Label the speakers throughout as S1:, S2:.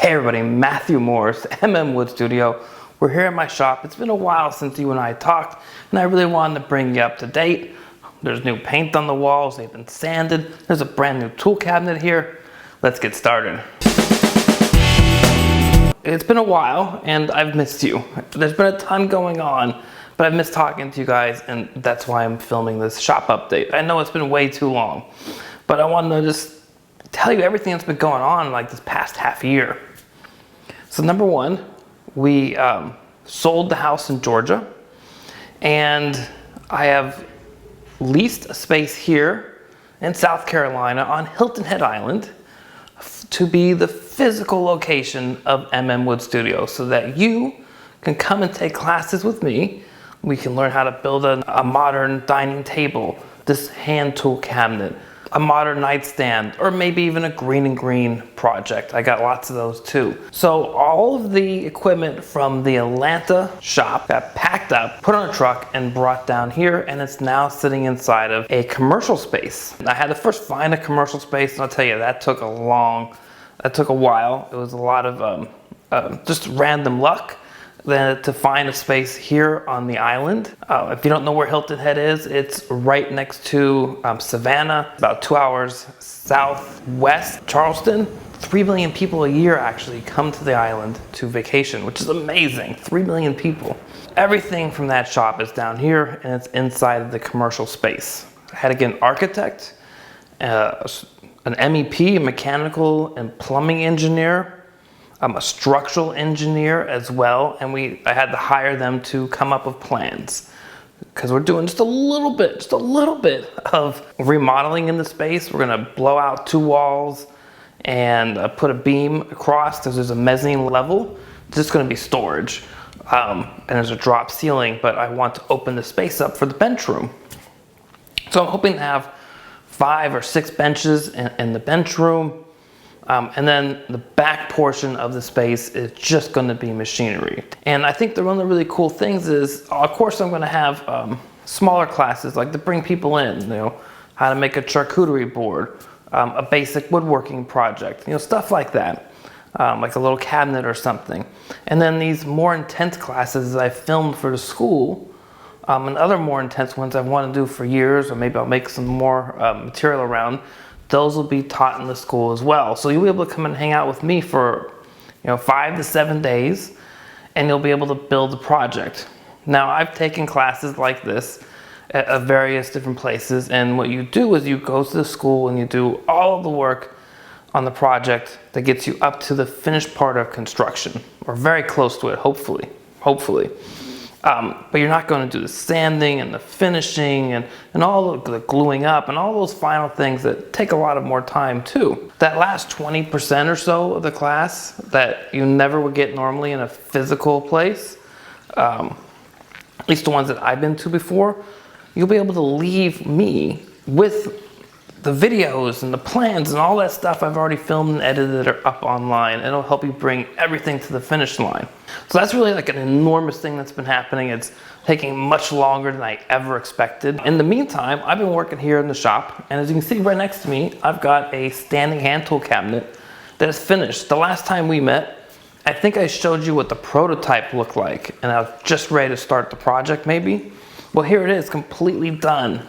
S1: Hey everybody, Matthew Morris, Wood Studio. We're here at my shop. It's been a while since you and I talked, and I really wanted to bring you up to date. There's new paint on the walls, they've been sanded. There's a brand new tool cabinet here. Let's get started. It's been a while, and I've missed you. There's been a ton going on, but I've missed talking to you guys, and that's why I'm filming this shop update. I know it's been way too long, but I wanted to just tell you everything that's been going on like this past half year. So number one, we sold the house in Georgia, and I have leased a space here in South Carolina on Hilton Head Island to be the physical location of Wood Studio, so that you can come and take classes with me. We can learn how to build a modern dining table, this hand tool cabinet, a modern nightstand, or maybe even a green and green project. I got lots of those too. So all of the equipment from the Atlanta shop got packed up, put on a truck, and brought down here, and it's now sitting inside of a commercial space. I had to first find a commercial space, and I'll tell you, that took a while. It was a lot of just random luck to find a space here on the island. If you don't know where Hilton Head is, it's right next to Savannah, about 2 hours southwest Charleston. 3 million people a year actually come to the island to vacation, which is amazing. 3 million people. Everything from that shop is down here, and it's inside of the commercial space. I had to get an architect, an MEP, a mechanical and plumbing engineer, I'm a structural engineer as well, and I had to hire them to come up with plans, because we're doing just a little bit of remodeling in the space. We're gonna blow out 2 walls and put a beam across, because there's a mezzanine level. It's just gonna be storage, and there's a drop ceiling, but I want to open the space up for the bench room. So I'm hoping to have 5 or 6 benches in the bench room. And then the back portion of the space is just going to be machinery. And I think one of the really cool things is, of course, I'm going to have smaller classes, like to bring people in, how to make a charcuterie board, a basic woodworking project, stuff like that, like a little cabinet or something. And then these more intense classes I filmed for the school, and other more intense ones I've wanted to do for years, or maybe I'll make some more material around. Those will be taught in the school as well. So you'll be able to come and hang out with me for 5 to 7 days, and you'll be able to build the project. Now, I've taken classes like this at various different places, and what you do is you go to the school and you do all of the work on the project that gets you up to the finished part of construction, or very close to it, hopefully. But you're not going to do the sanding and the finishing and all the gluing up and all those final things that take a lot of more time too. That last 20% or so of the class that you never would get normally in a physical place, at least the ones that I've been to before, you'll be able to leave me with the videos and the plans and all that stuff I've already filmed and edited are up online. It'll help you bring everything to the finish line. So that's really like an enormous thing that's been happening. It's taking much longer than I ever expected. In the meantime, I've been working here in the shop, and as you can see right next to me, I've got a standing hand tool cabinet that is finished. The last time we met, I think I showed you what the prototype looked like, and I was just ready to start the project maybe. Well, here it is, completely done.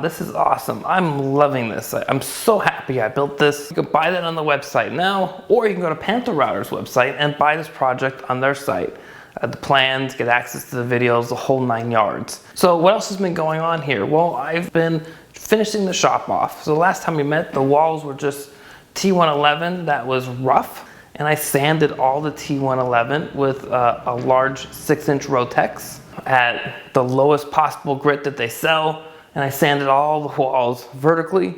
S1: This is awesome. I'm loving this. I'm so happy I built this. You can buy that on the website now, or you can go to Panther Router's website and buy this project on their site. The plans, get access to the videos, the whole 9 yards. So what else has been going on here? Well, I've been finishing the shop off. So the last time we met, the walls were just T111 that was rough, and I sanded all the T111 with a large 6-inch Rotex at the lowest possible grit that they sell. And I sanded all the walls vertically,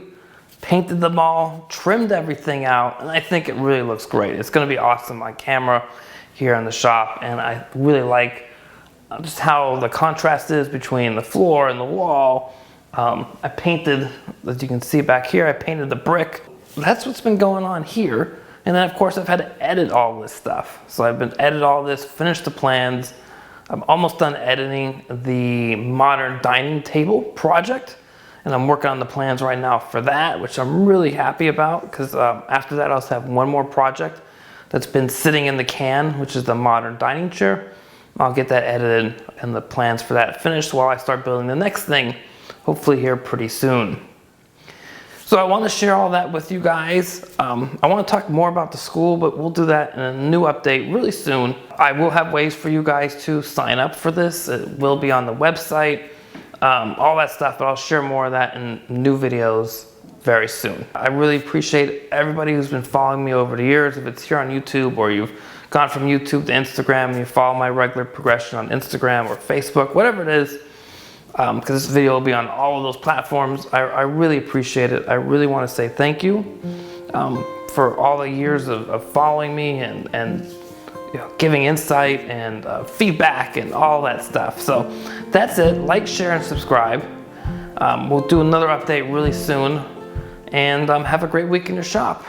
S1: painted them all, trimmed everything out, and I think it really looks great. It's going to be awesome on camera here in the shop, and I really like just how the contrast is between the floor and the wall. I painted, as you can see back here, I painted the brick. That's what's been going on here. And then, of course, I've had to edit all this stuff. So I've been edit all this, finish the plans. I'm almost done editing the modern dining table project, and I'm working on the plans right now for that, which I'm really happy about, because after that I also have one more project that's been sitting in the can, which is the modern dining chair. I'll get that edited and the plans for that finished while I start building the next thing, hopefully here pretty soon. So I want to share all that with you guys. I want to talk more about the school, but we'll do that in a new update really soon. I will have ways for you guys to sign up for this. It will be on the website, all that stuff, but I'll share more of that in new videos very soon. I really appreciate everybody who's been following me over the years. If it's here on YouTube or you've gone from YouTube to Instagram and you follow my regular progression on Instagram or Facebook, whatever it is, because this video will be on all of those platforms. I really appreciate it. I really want to say thank you for all the years of following me and you know, giving insight and feedback and all that stuff. So that's it. Like, share, and subscribe. We'll do another update really soon. And have a great week in your shop.